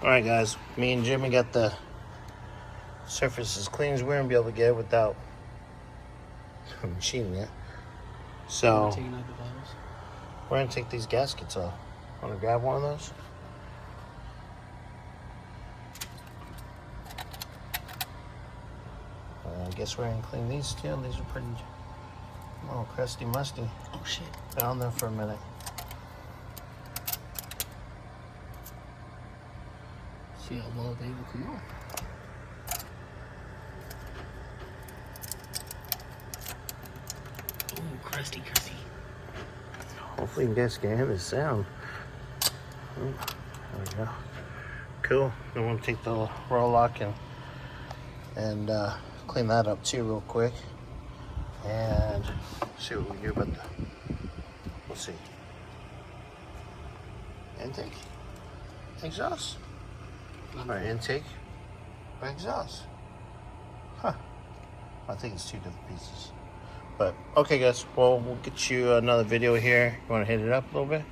Alright guys, me and Jimmy got the surface as clean as we're gonna be able to get it without machining it. So we're gonna take these gaskets off. Wanna grab one of those? I guess we're gonna clean these too. These are pretty crusty musty. Oh shit. Been on there for a minute. See how well they will come off. Oh, crusty. Hopefully you guys can hear the sound. There we go. Cool. Then we'll take the roll lock and clean that up too real quick. And see what we do about the, we'll see. Intake, exhaust. Or intake, or exhaust. Huh. I think it's two different pieces. But, okay guys, well, we'll get you another video here. You wanna hit it up a little bit?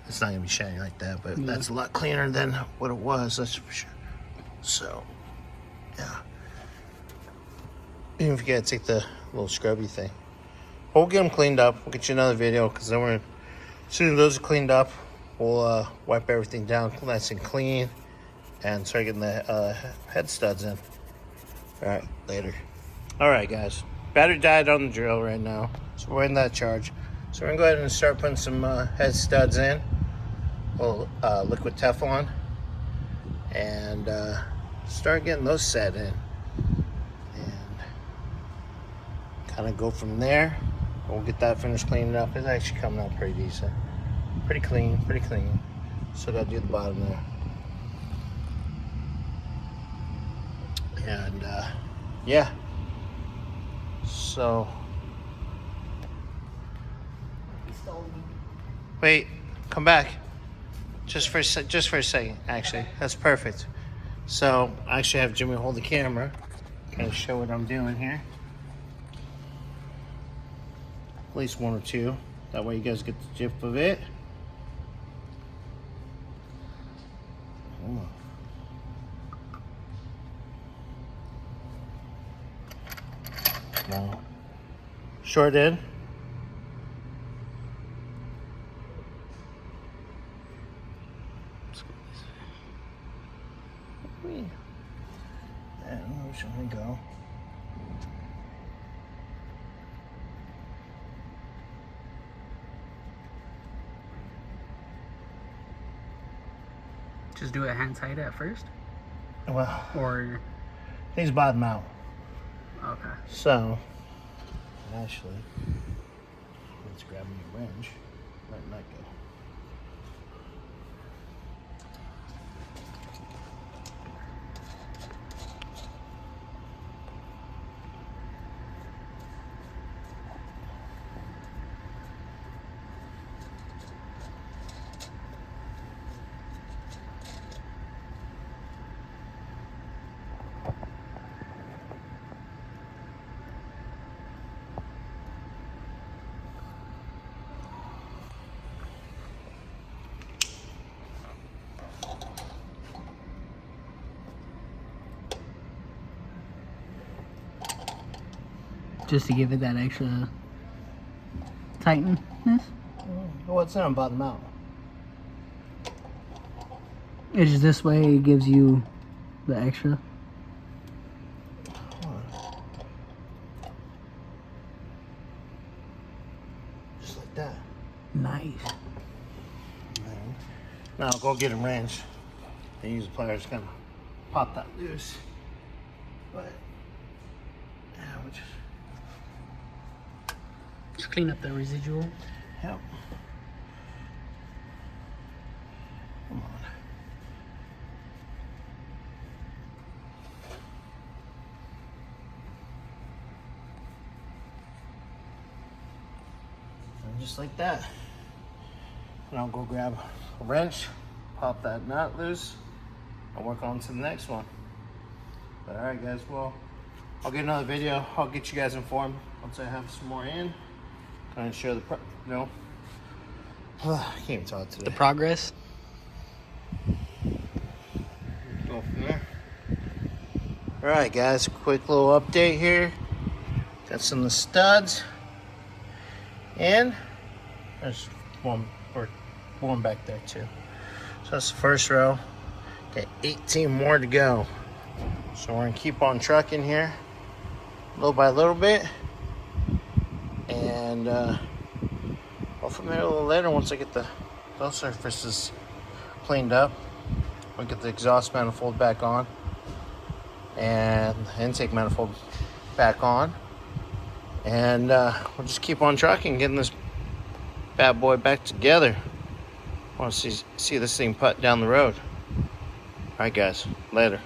It's not gonna be shiny like that, but that's a lot cleaner than what it was, that's for sure. So, yeah. Even if you gotta take the little scrubby thing. But we'll get them cleaned up. We'll get you another video, because then as soon as those are cleaned up, we'll wipe everything down nice and clean and start getting the head studs in. All right, later. All right, guys. Battery died on the drill right now, so we're in that charge. So we're gonna go ahead and start putting some head studs in. Little liquid Teflon, and start getting those set in, and kind of go from there. We'll get that finished cleaning up. It's actually coming out pretty decent, pretty clean. Still gotta do the bottom there, and yeah. So wait, come back. Just for a second, actually. That's perfect. So I actually have Jimmy hold the camera, kind of show what I'm doing here. At least one or two. That way you guys get the gist of it. Now, short end. And where should we go? Just do it hand tight at first? Well, or these bottom out. Okay. So, actually, let's grab me a wrench. Let that go. Just to give it that extra tightness? Well, it's not bottom out. It's just this way it gives you the extra. Just like that. Nice. Now I'll go get a wrench and use the pliers to kind of pop that loose. But yeah, we Just clean up the residual. Yep. Come on. And just like that. And I'll go grab a wrench, pop that nut loose, and work on to the next one. But all right, guys. Well, I'll get another video. I'll get you guys informed once I have some more in. Kind of show the I can't even talk today. The progress. Go from there. All right, guys. Quick little update here. Got some of the studs, and there's one back there too. So that's the first row. Got 18 more to go. So we're gonna keep on trucking here, little by little bit, and go from there a little later once I get those surfaces cleaned up. We'll get the exhaust manifold back on and the intake manifold back on, and we'll just keep on trucking, getting this bad boy back together. I want to see this thing putt down the road. All right, guys, later.